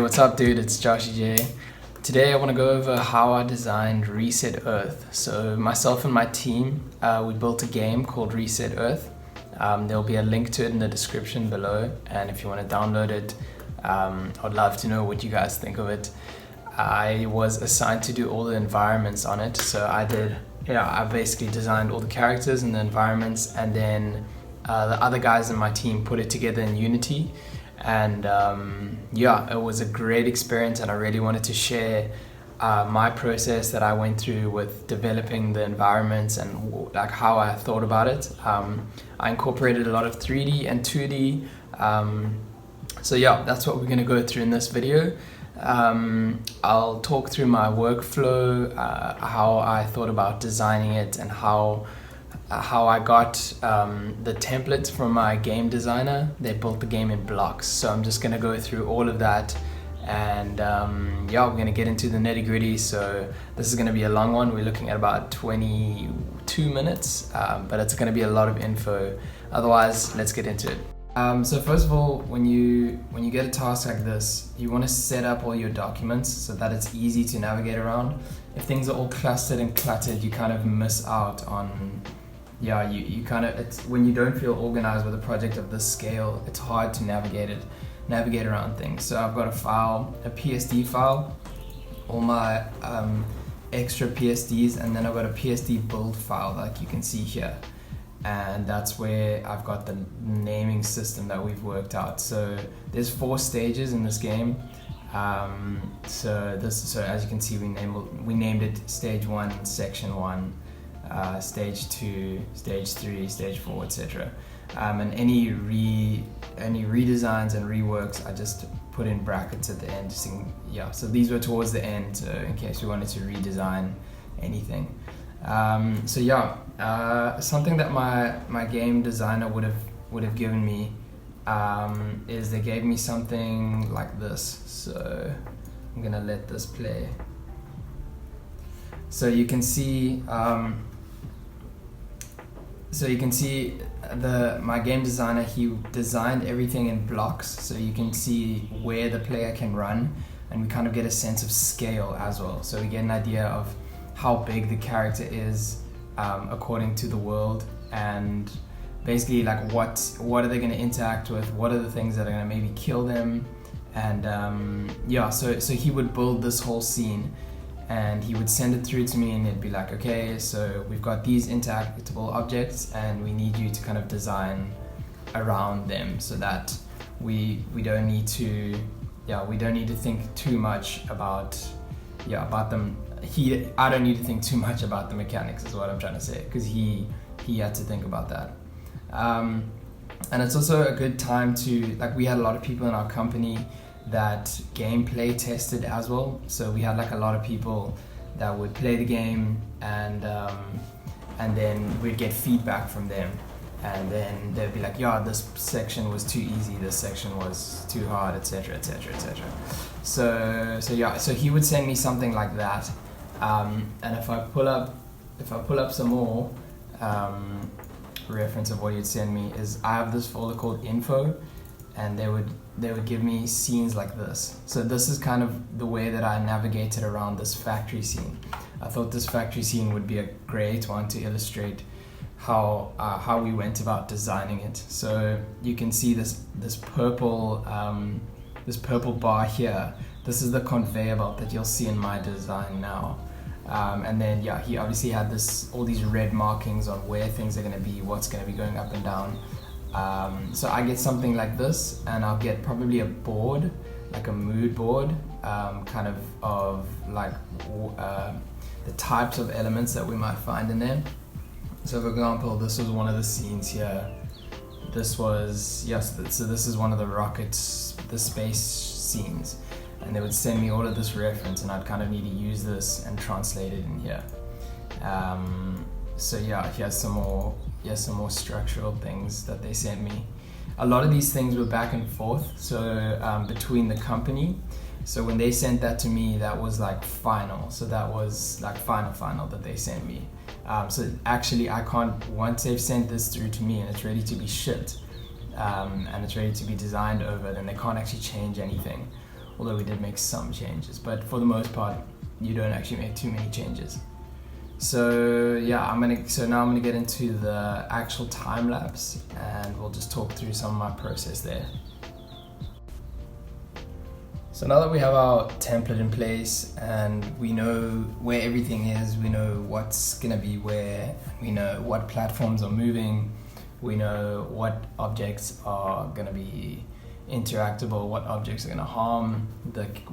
What's up, dude? It's Joshy J. Today I want to go over how I designed Reset Earth. So myself and my team, we built a game called Reset Earth. There'll be a link to it in the description below, and if you want to download it, I'd love to know what you guys think of it. I was assigned to do all the environments on it, so I basically designed all the characters and the environments, and then the other guys in my team put it together in Unity. And it was a great experience, and I really wanted to share my process that I went through with developing the environments and like how I thought about it. I incorporated a lot of 3D and 2D. That's what we're going to go through in this video. I'll talk through my workflow, how I thought about designing it, and how I got the templates from my game designer. They built the game in blocks, so I'm just going to go through all of that, and we're going to get into the nitty-gritty. So this is going to be a long one. We're looking at about 22 minutes, but it's going to be a lot of info. Otherwise, let's get into it. So first of all, when you get a task like this, you want to set up all your documents so that it's easy to navigate around. If things are all clustered and cluttered, you kind of miss out on it's when you don't feel organized with a project of this scale, it's hard to navigate around things. So I've got a PSD file, all my extra PSDs, and then I've got a PSD build file like you can see here. And that's where I've got the naming system that we've worked out. So there's 4 stages in this game. So as you can see, we named it Stage 1, Section 1, Stage 2, Stage 3, Stage 4, etc. And any redesigns and reworks, I just put in brackets at the end. So these were towards the end, so in case we wanted to redesign anything. Something that my game designer would have given me is they gave me something like this. So I'm gonna let this play. So you can see my game designer, he designed everything in blocks, so you can see where the player can run, and we kind of get a sense of scale as well. So we get an idea of how big the character is according to the world, and basically like what are they going to interact with, what are the things that are going to maybe kill them, and so he would build this whole scene, and he would send it through to me, and it'd be like, okay, so we've got these interactable objects, and we need you to kind of design around them so that we don't need to think too much about them. I don't need to think too much about the mechanics, is what I'm trying to say, because he had to think about that. And it's also a good time to, like, we had a lot of people in our company that gameplay tested as well. So we had like a lot of people that would play the game, and then we'd get feedback from them, and then they'd be like, this section was too easy, this section was too hard, etc, etc, etc. So he would send me something like that, and if I pull up some more reference of what he'd send me, is I have this folder called info, and they would give me scenes like this. So this is kind of the way that I navigated around this factory scene. I thought this factory scene would be a great one to illustrate how we went about designing it. So you can see this purple bar here. This is the conveyor belt that you'll see in my design now. And then he obviously had all these red markings on where things are going to be, what's going to be going up and down. So I get something like this, and I'll get probably a board, like a mood board, kind of like the types of elements that we might find in there. So for example, this was one of the scenes here. This is one of the rockets, the space scenes, and they would send me all of this reference, and I'd kind of need to use this and translate it in here. Here's some more structural things that they sent me. A lot of these things were back and forth, so between the company. So when they sent that to me, that was like final. So that was like final that they sent me. So actually once they've sent this through to me and it's ready to be shipped, and it's ready to be designed over, then they can't actually change anything. although we did make some changes, but for the most part you don't actually make too many changes. So yeah, now I'm gonna get into the actual time lapse, and we'll just talk through some of my process there. So now that we have our template in place and we know where everything is, we know what's gonna be where, we know what platforms are moving, we know what objects are gonna be interactable, what objects are gonna harm,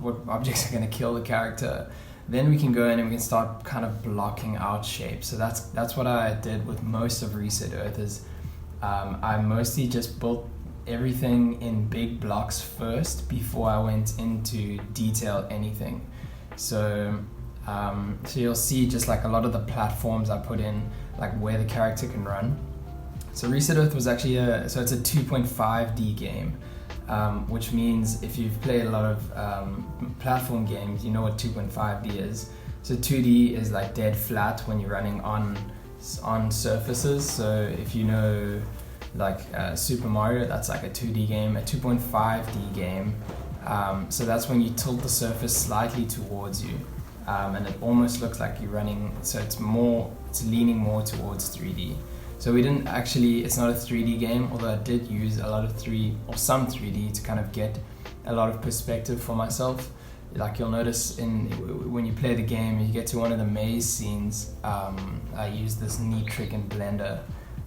what objects are gonna kill the character, then we can go in and we can start kind of blocking out shapes. So that's what I did with most of Reset Earth is I mostly just built everything in big blocks first before I went into detail anything. So you'll see just like a lot of the platforms I put in, like where the character can run. So Reset Earth was actually it's a 2.5D game. Which means if you've played a lot of platform games, you know what 2.5D is. So 2D is like dead flat when you're running on surfaces. So if you know like Super Mario, that's like a 2D game. A 2.5D game, so that's when you tilt the surface slightly towards you, and it almost looks like you're running. So it's leaning more towards 3D. So we didn't actually, it's not a 3D game, although I did use a lot of some 3D to kind of get a lot of perspective for myself. Like you'll notice when you play the game, you get to one of the maze scenes, I used this neat trick in Blender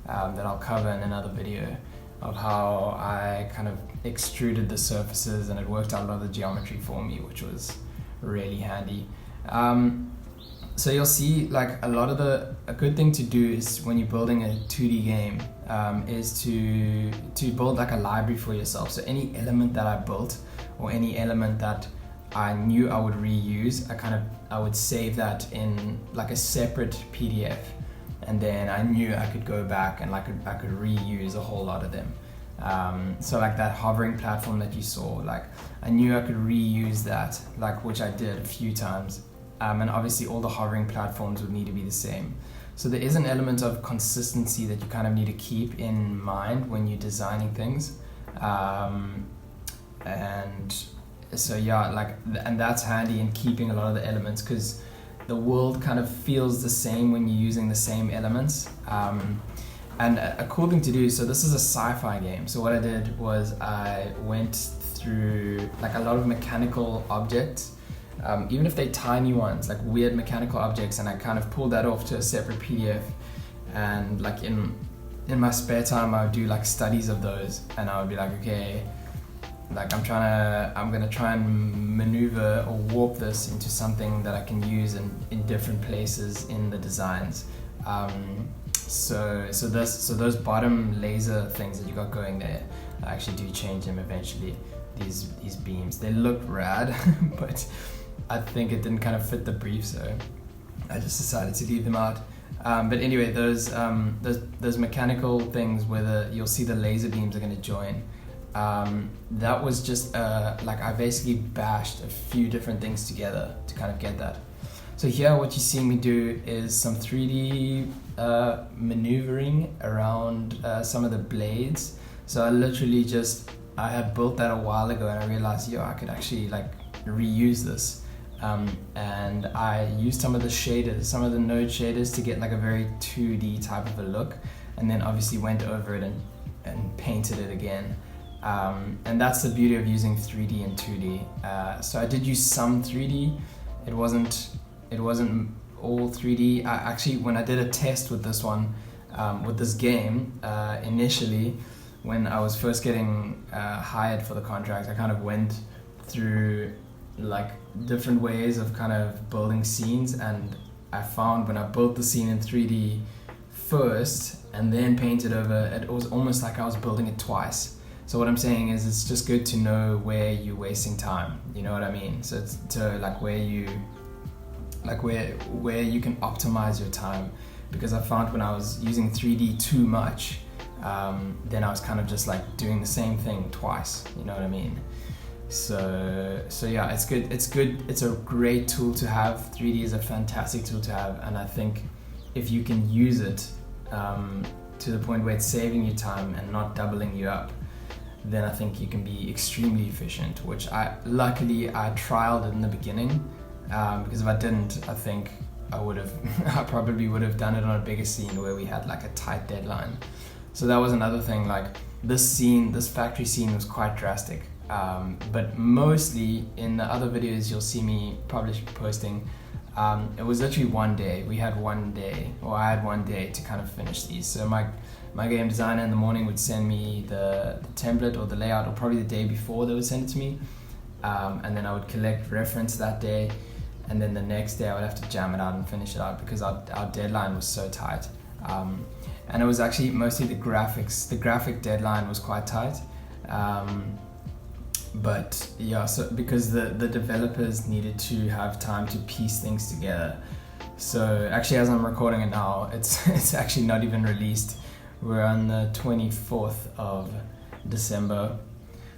that I'll cover in another video of how I kind of extruded the surfaces and it worked out a lot of the geometry for me, which was really handy. So you'll see like a good thing to do is when you're building a 2D game is to build like a library for yourself. So any element that I built or any element that I knew I would reuse, I would save that in like a separate PDF, and then I knew I could go back and I could reuse a whole lot of them. So like that hovering platform that you saw, like I knew I could reuse that, like which I did a few times. And obviously all the hovering platforms would need to be the same. So there is an element of consistency that you kind of need to keep in mind when you're designing things. And so yeah, and that's handy in keeping a lot of the elements, because the world kind of feels the same when you're using the same elements. And a cool thing to do, so this is a sci-fi game. So what I did was I went through like a lot of mechanical objects, even if they're tiny ones, like weird mechanical objects, and I kind of pulled that off to a separate PDF, and like in my spare time I would do like studies of those, and I would be like, okay, like I'm gonna try and maneuver or warp this into something that I can use in different places in the designs. So those bottom laser things that you got going there, I actually do change them eventually. These beams, they look rad, but I think it didn't kind of fit the brief, so I just decided to leave them out. But anyway, those mechanical things where you'll see the laser beams are going to join. That was just like I basically bashed a few different things together to kind of get that. So here, what you're seeing me do is some 3D maneuvering around some of the blades. So I literally I had built that a while ago, and I realized, I could actually like reuse this. And I used some of the shaders, some of the node shaders to get like a very 2D type of a look, and then obviously went over it and painted it again. And that's the beauty of using 3D and 2D. So I did use some 3D. It wasn't all 3D. Actually, when I did a test with this one, with this game, initially, when I was first getting hired for the contract, I kind of went through like different ways of kind of building scenes, and I found when I built the scene in 3D first and then painted over, it was almost like I was building it twice. So what I'm saying is it's just good to know where you're wasting time, you know what I mean? So it's to like where you can optimize your time, because I found when I was using 3D too much, then I was kind of just like doing the same thing twice, you know what I mean? So yeah, it's good. It's a great tool to have. 3D is a fantastic tool to have, and I think if you can use it to the point where it's saving you time and not doubling you up, then I think you can be extremely efficient, which I trialed it in the beginning, because if I didn't, I think I probably would have done it on a bigger scene where we had like a tight deadline. So that was another thing. Like this factory scene was quite drastic, but mostly in the other videos you'll see me posting, it was literally one day. I had one day to kind of finish these. So my game designer in the morning would send me the template or the layout, or probably the day before they would send it to me, and then I would collect reference that day, and then the next day I would have to jam it out and finish it out because our deadline was so tight. And it was actually mostly the graphics. The graphic deadline was quite tight, but yeah, so because the developers needed to have time to piece things together. So actually, as I'm recording it now, it's actually not even released. We're on the 24th of December,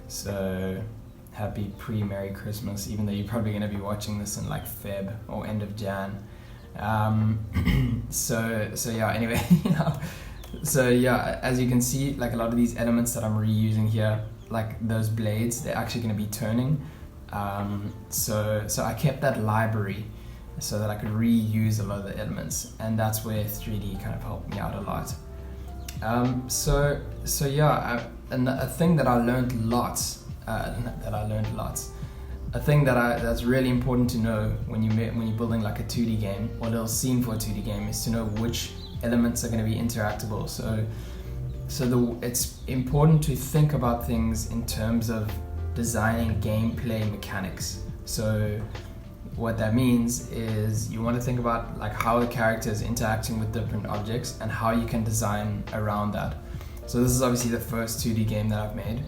so happy pre-Merry Christmas, even though you're probably going to be watching this in like Feb or end of Jan. So yeah, anyway, so yeah, as you can see, like a lot of these elements that I'm reusing here, like those blades, they're actually going to be turning. So I kept that library so that I could reuse a lot of the elements, and that's where 3D kind of helped me out a lot. So yeah, a thing that I learned lots, a thing that's really important to know when you're building like a 2D game or a little scene for a 2D game is to know which elements are going to be interactable. So it's important to think about things in terms of designing gameplay mechanics. So what that means is you want to think about like how the character is interacting with different objects and how you can design around that. So this is obviously the first 2D game that I've made,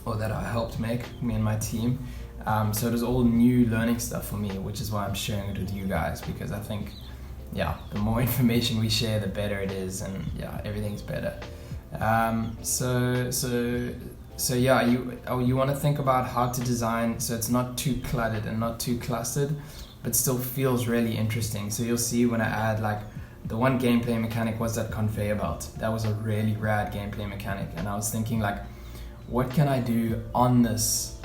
or that I helped make, me and my team. So it was all new learning stuff for me, which is why I'm sharing it with you guys, because I think, yeah, the more information we share, the better it is, and yeah, everything's better. So yeah, you want to think about how to design so it's not too cluttered and not too clustered, but still feels really interesting. So you'll see when I add, like, the one gameplay mechanic was that conveyor belt. That was a really rad gameplay mechanic, and I was thinking, like, what can I do on this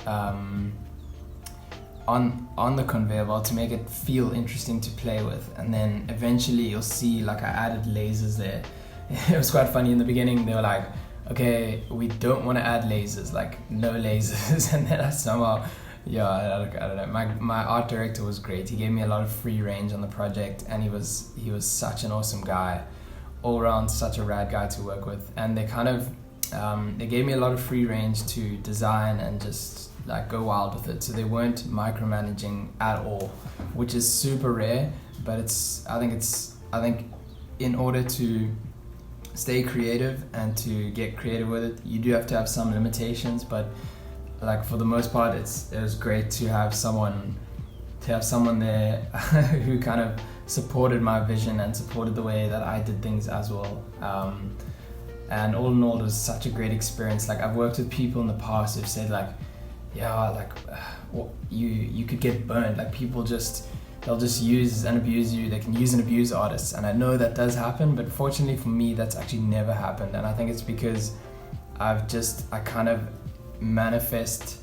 on the conveyor belt to make it feel interesting to play with? And then eventually you'll see, like, I added lasers there. It was quite funny in the beginning. They were like, okay, we don't want to add lasers, like no lasers. And then I somehow, yeah, I don't know. My art director was great. He gave me a lot of free range on the project, and he was such an awesome guy, all around such a rad guy to work with. And they kind of they gave me a lot of free range to design and just like go wild with it. So they weren't micromanaging at all, which is super rare. But I think in order to stay creative and to get creative with it, you do have to have some limitations, but like for the most part, it was great to have someone there who kind of supported my vision and supported the way that I did things as well. And all in all, it was such a great experience. Like, I've worked with people in the past who've said, like, yeah, like you could get burned. Like, they'll just use and abuse you. They can use and abuse artists. And I know that does happen, but fortunately for me, that's actually never happened. And I think it's because I kind of manifest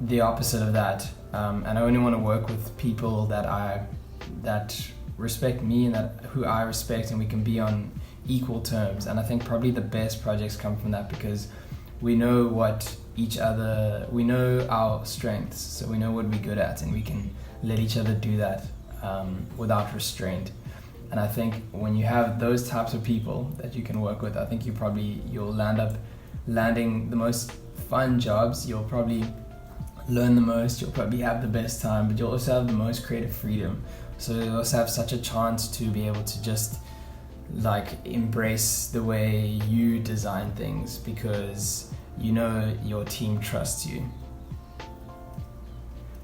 the opposite of that. And I only want to work with people that respect me and who I respect, and we can be on equal terms. And I think probably the best projects come from that, because we know we know our strengths, so we know what we're good at, and we can let each other do that without restraint. And I think when you have those types of people that you can work with, I think you'll land up landing the most fun jobs. You'll probably learn the most, you'll probably have the best time, but you'll also have the most creative freedom. So you'll also have such a chance to be able to just like embrace the way you design things, because you know your team trusts you.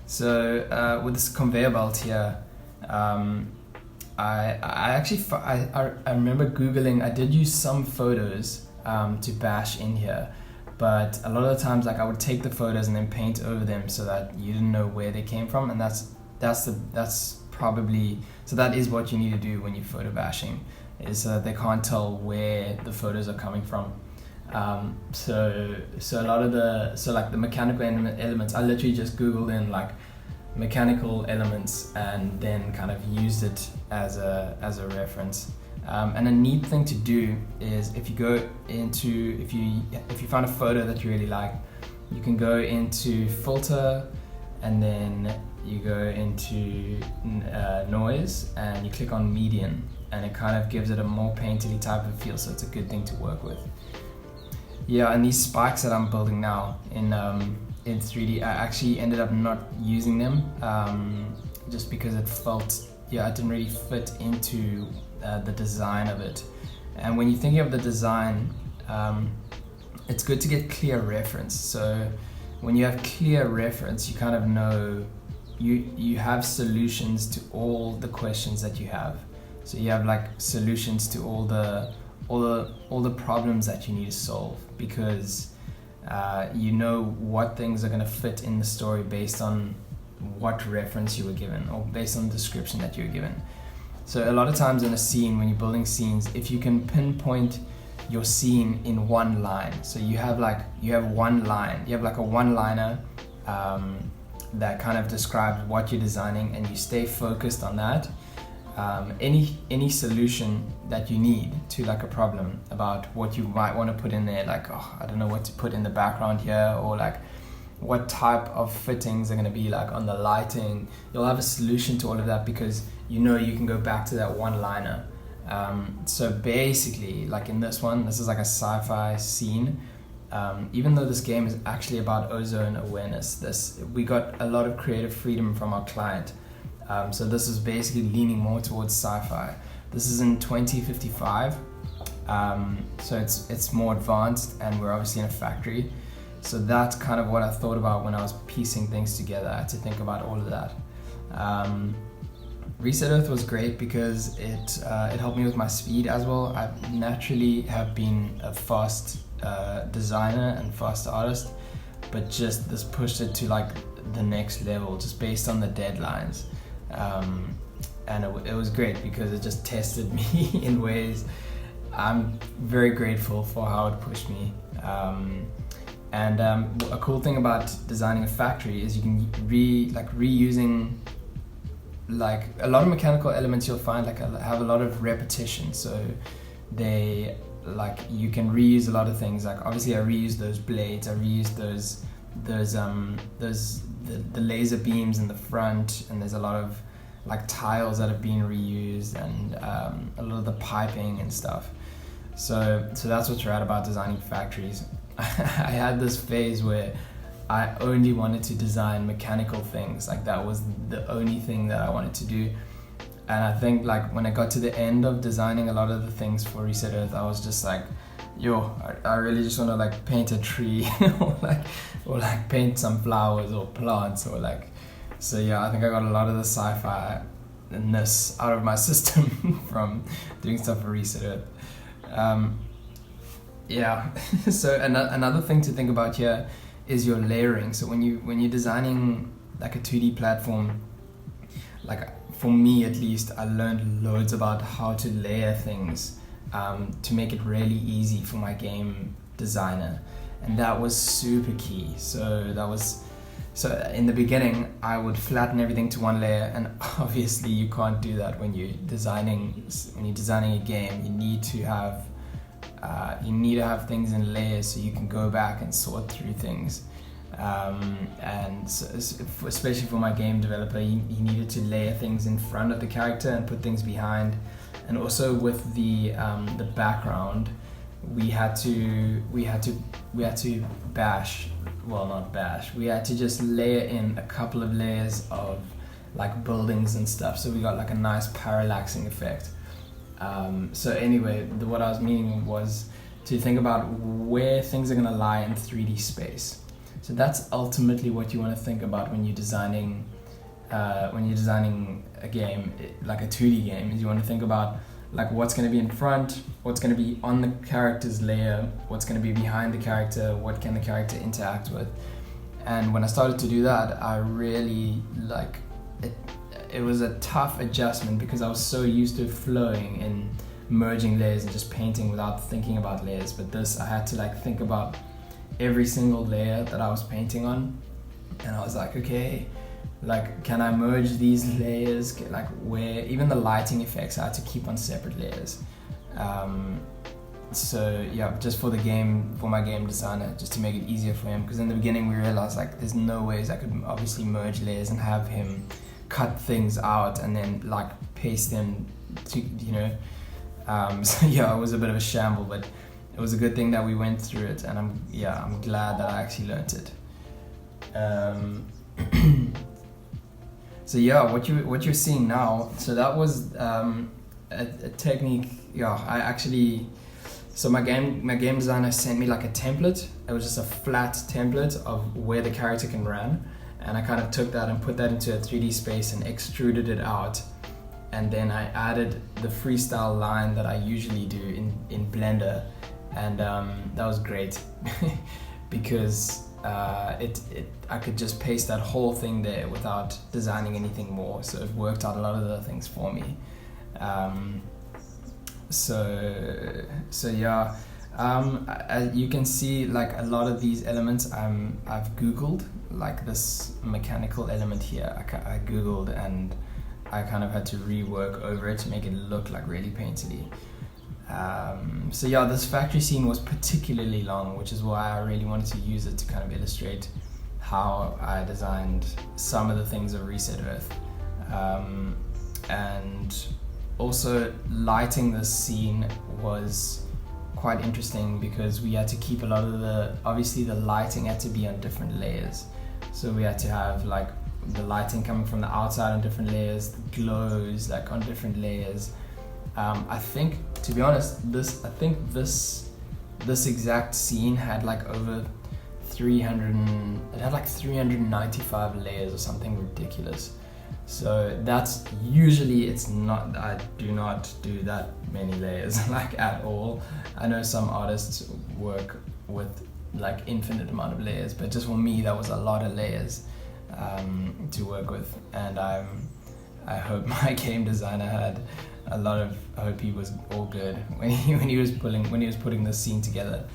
So with this conveyor belt here, I remember Googling. I did use some photos to bash in here, but a lot of the times, like, I would take the photos and then paint over them so that you didn't know where they came from, and that's probably, so that is what you need to do when you're photo bashing, is so that they can't tell where the photos are coming from. So a lot of the mechanical elements, I literally just googled in like mechanical elements and then kind of used it as a reference. And a neat thing to do is if you find a photo that you really like, you can go into filter and then you go into noise and you click on median, and it kind of gives it a more painterly type of feel, so it's a good thing to work with. Yeah, and these spikes that I'm building now in 3D, I actually ended up not using them just because it felt, it didn't really fit into the design of it. And when you're thinking of the design, it's good to get clear reference. So when you have clear reference, you kind of know you have solutions to all the questions that you have. So you have like solutions to all the problems that you need to solve, because you know what things are going to fit in the story based on what reference you were given or based on the description that you were given. So a lot of times in a scene, when you're building scenes, if you can pinpoint your scene in one line, so you have one line, you have like a one-liner that kind of describes what you're designing, and you stay focused on that. Any solution that you need to like a problem about what you might want to put in there, like I don't know what to put in the background here, or like what type of fittings are going to be like on the lighting, you'll have a solution to all of that because you know you can go back to that one-liner. So basically, like in this one, this is like a sci-fi scene. Even though this game is actually about ozone awareness, we got a lot of creative freedom from our client. So this is basically leaning more towards sci-fi. This is in 2055, so it's more advanced, and we're obviously in a factory. So that's kind of what I thought about when I was piecing things together. I had to think about all of that. Reset Earth was great because it helped me with my speed as well. I naturally have been a fast designer and fast artist, but just this pushed it to like the next level just based on the deadlines. And it was great because it just tested me in ways. I'm very grateful for how it pushed me. And a cool thing about designing a factory is you can reusing like a lot of mechanical elements. You'll find like have a lot of repetition, so they like you can reuse a lot of things. Like obviously I reused those blades, I reused the laser beams in the front, and there's a lot of like tiles that have been reused, and a lot of the piping and stuff. So that's what's rad about designing factories. I had this phase where I only wanted to design mechanical things, like that was the only thing that I wanted to do. And I think like when I got to the end of designing a lot of the things for Reset Earth, I was just like, I really just want to like paint a tree or like paint some flowers or plants or like. So yeah, I think I got a lot of the sci-fi-ness out of my system from doing stuff for Reset Earth. Yeah. So another thing to think about here is your layering. So when you're designing like a 2D platform, like for me at least, I learned loads about how to layer things to make it really easy for my game designer, and that was super key. So in the beginning, I would flatten everything to one layer, and obviously you can't do that when you're designing a game. You need to have things in layers so you can go back and sort through things. And so, especially for my game developer, he needed to layer things in front of the character and put things behind. And also with the background, we had to just layer in a couple of layers of like buildings and stuff, so we got like a nice parallaxing effect. So anyway, what I was meaning was to think about where things are going to lie in 3D space. So that's ultimately what you want to think about when you're designing a game, like a 2D game, is you want to think about like what's going to be in front, what's going to be on the character's layer, what's going to be behind the character, what can the character interact with. And when I started to do that, I really it was a tough adjustment because I was so used to flowing in merging layers and just painting without thinking about layers. But this, I had to like think about every single layer that I was painting on, and I was like, okay, like, can I merge these layers? Like, where even the lighting effects I had to keep on separate layers. So yeah, just for my game designer, just to make it easier for him, because in the beginning we realized like there's no ways I could obviously merge layers and have him cut things out and then like paste them to, so yeah, it was a bit of a shamble, but it was a good thing that we went through it, and I'm glad that I actually learned it. So yeah, what you're seeing now, so that was a technique. So my game designer sent me like a template. It was just a flat template of where the character can run, and I kind of took that and put that into a 3D space and extruded it out, and then I added the freestyle line that I usually do in Blender, and that was great because I could just paste that whole thing there without designing anything more, so it worked out a lot of the things for me. So yeah, as you can see, like a lot of these elements I've googled, like this mechanical element here I googled, and I kind of had to rework over it to make it look like really painterly. So yeah, this factory scene was particularly long, which is why I really wanted to use it to kind of illustrate how I designed some of the things of Reset Earth. And also lighting this scene was quite interesting because we had to keep a lot of obviously the lighting had to be on different layers. So we had to have like the lighting coming from the outside on different layers, the glows like on different layers. I think, to be honest, this exact scene had like over 395 layers or something ridiculous. So that's usually, I do not do that many layers like at all. I know some artists work with like infinite amount of layers, but just for me that was a lot of layers to work with, and I hope my game designer I hope he was all good when he was putting this scene together.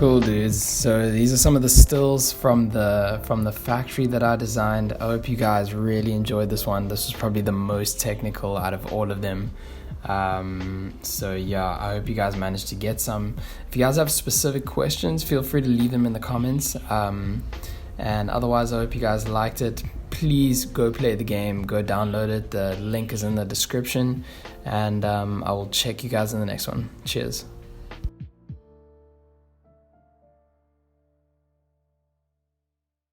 Cool, dudes. So these are some of the stills from the factory that I designed. I hope you guys really enjoyed this one. This was probably the most technical out of all of them. So yeah, I hope you guys managed to get some. If you guys have specific questions, feel free to leave them in the comments. And otherwise, I hope you guys liked it. Please go play the game, go download it. The link is in the description, and I will check you guys in the next one. Cheers.